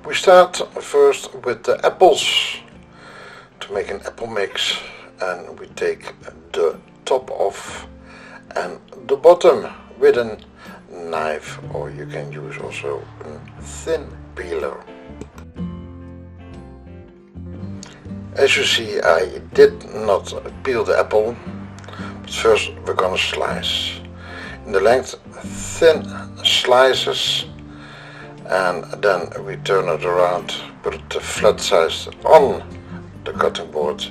We start first with the apples to make an apple mix, and we take the top off and the bottom with a knife, or you can use also a thin peeler. As you see, I did not peel the apple, but first we're gonna slice in the length thin slices, and then we turn it around, put the flat size on the cutting board,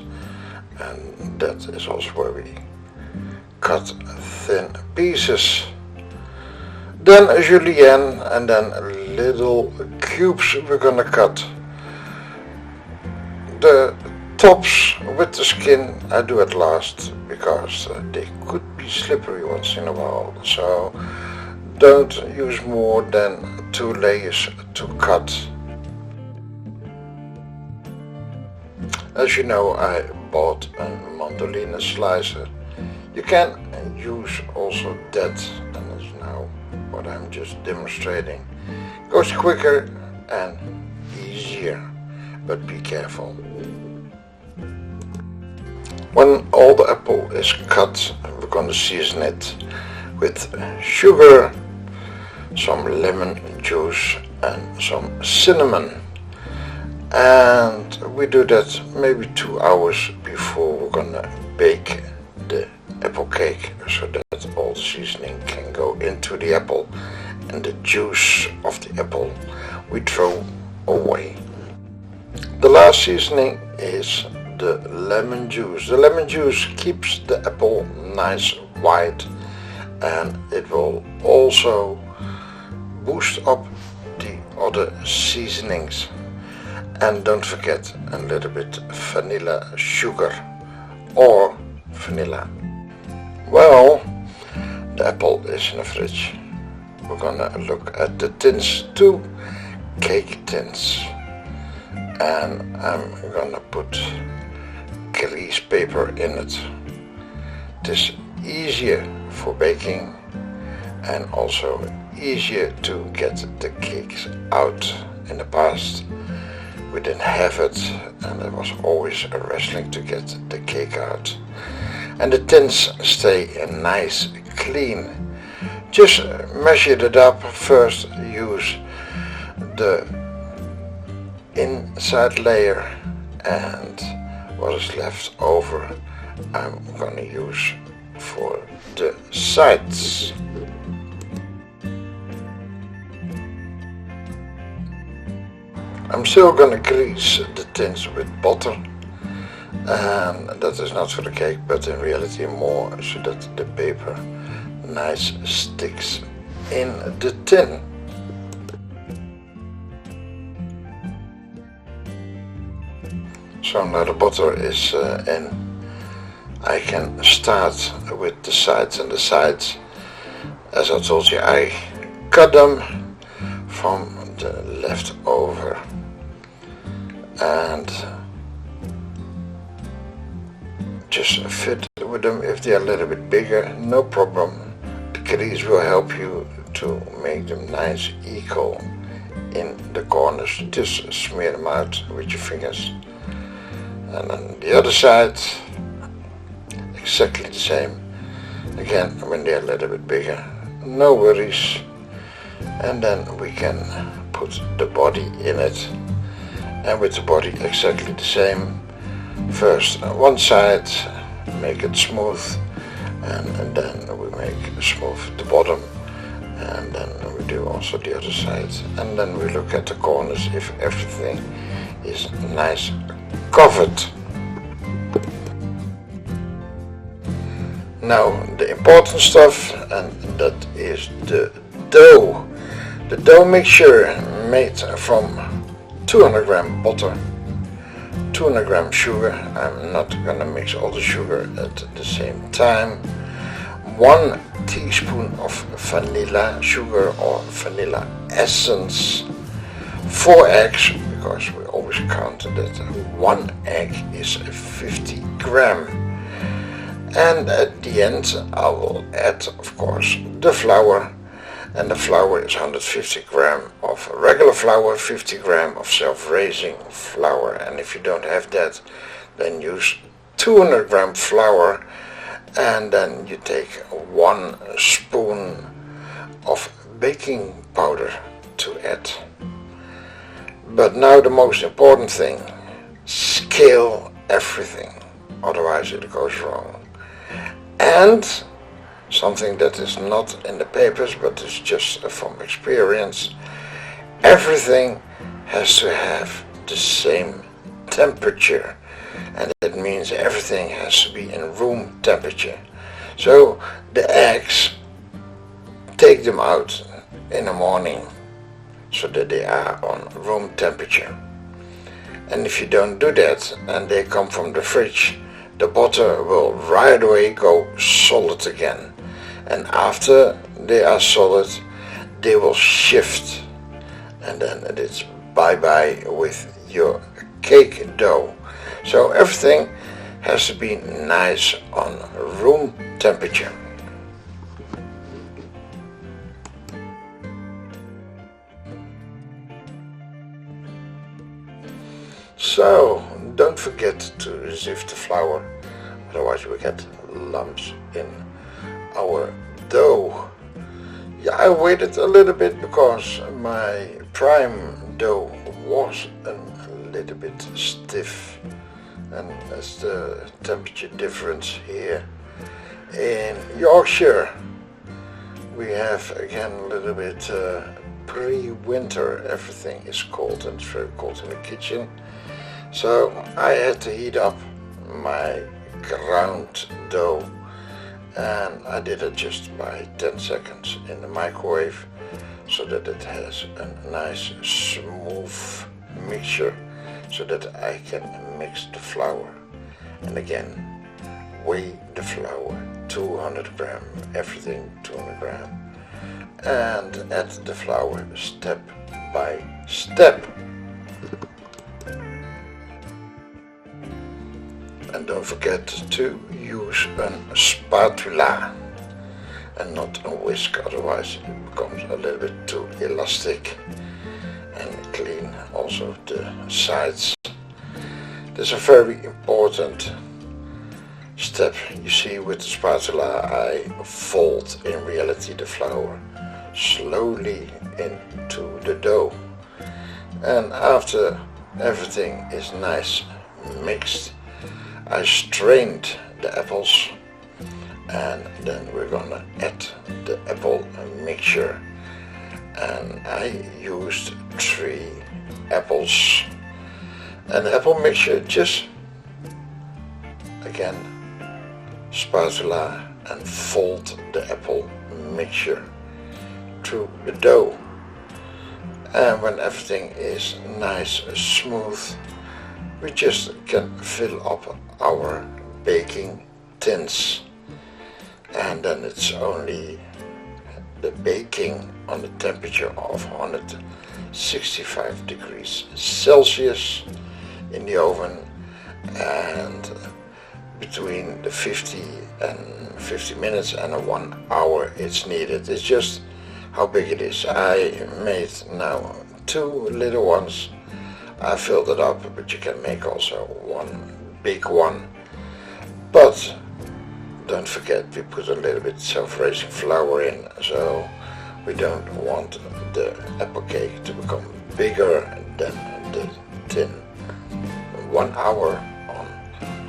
and that is also where we cut thin pieces. Then julienne, and then little cubes we're gonna cut. The tops with the skin I do at last, because they could be slippery once in a while, so don't use more than 2 layers to cut. As you know, I bought a mandolina slicer. You can use also that, and that's now what I'm just demonstrating. Goes quicker and easier, but be careful. When all the apple is cut, we're going to season it with sugar, some lemon juice and some cinnamon. And we do that maybe 2 hours before we're going to bake the apple cake, so that all the seasoning can go into the apple, and the juice of the apple we throw away. The last seasoning is the lemon juice. The lemon juice keeps the apple nice white, and it will also boost up the other seasonings. And don't forget a little bit vanilla sugar or vanilla. Well, the apple is in the fridge. We're gonna look at the tins, 2 cake tins, and I'm gonna put grease paper in it. It is easier for baking and also easier to get the cakes out. In the past we didn't have it, and it was always a wrestling to get the cake out. And the tins stay nice clean. Just measure it up. First use the inside layer, and what is left over I'm gonna use for the sides. I'm still gonna grease the tins with butter, and that is not for the cake, but in reality more so that the paper nice sticks in the tin. So now the butter is in, I can start with the sides, and the sides, as I told you, I cut them from the leftover, and just fit with them. If they are a little bit bigger, no problem. The grease will help you to make them nice equal in the corners. Just smear them out with your fingers. And on the other side, exactly the same. Again, when they're a little bit bigger, no worries. And then we can put the body in it. And with the body exactly the same. First one side, make it smooth, and then we make smooth the bottom, and then we do also the other side. And then we look at the corners if everything is nice covered. Now the important stuff, and that is the dough. The dough mixture made from 200 gram butter, 200 gram sugar. I'm not gonna mix all the sugar at the same time. 1 teaspoon of vanilla sugar or vanilla essence. 4 eggs, because we always count that 1 egg is 50 gram. And at the end I will add, of course, the flour and the flour is 150 gram of regular flour, 50 gram of self-raising flour, and if you don't have that, then use 200 gram flour, and then you take 1 spoon of baking powder to add. But now the most important thing, scale everything, otherwise it goes wrong. And something that is not in the papers but is just from experience, everything has to have the same temperature, and that means everything has to be in room temperature. So the eggs, take them out in the morning so that they are on room temperature. And if you don't do that and they come from the fridge, the butter will right away go solid again. And after they are solid, they will shift, and then it is bye-bye with your cake dough. So everything has to be nice on room temperature. So don't forget to sieve the flour, otherwise we get lumps in our dough. Yeah, I waited a little bit because my prime dough was a little bit stiff, and that's the temperature difference here. In Yorkshire we have again a little bit pre-winter, everything is cold and it's very cold in the kitchen. So I had to heat up my ground dough, and I did it just by 10 seconds in the microwave so that it has a nice smooth mixture so that I can mix the flour. And again, weigh the flour, 200 gram, everything 200 gram, and add the flour step by step. And don't forget to use a spatula and not a whisk, otherwise it becomes a little bit too elastic. And clean also the sides. This is a very important step. You see, with the spatula I fold in reality the flour slowly into the dough. And after everything is nice mixed, I strained the apples, and then we're gonna add the apple mixture, and I used 3 apples. And the apple mixture, just again spatula and fold the apple mixture to the dough. And when everything is nice smooth, we just can fill up our baking tins, and then it's only the baking on the temperature of 165 degrees Celsius in the oven, and between the 50 minutes and 1 hour it's needed. It's just how big it is. I made now 2 little ones. I filled it up, but you can make also 1 big one. But don't forget, we put a little bit self-raising flour in, so we don't want the apple cake to become bigger than the tin. 1 hour on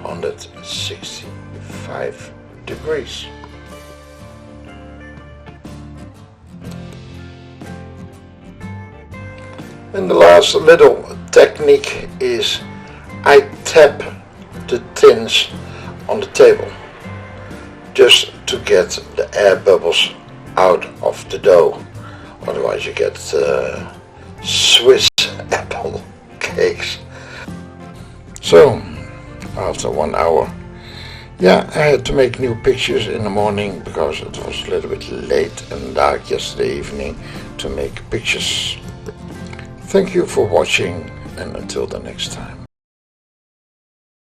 165 degrees. And the last little technique is I tap the tins on the table just to get the air bubbles out of the dough. Otherwise you get Swiss apple cakes. So after 1 hour, yeah, I had to make new pictures in the morning because it was a little bit late and dark yesterday evening to make pictures. Thank you for watching, and until the next time.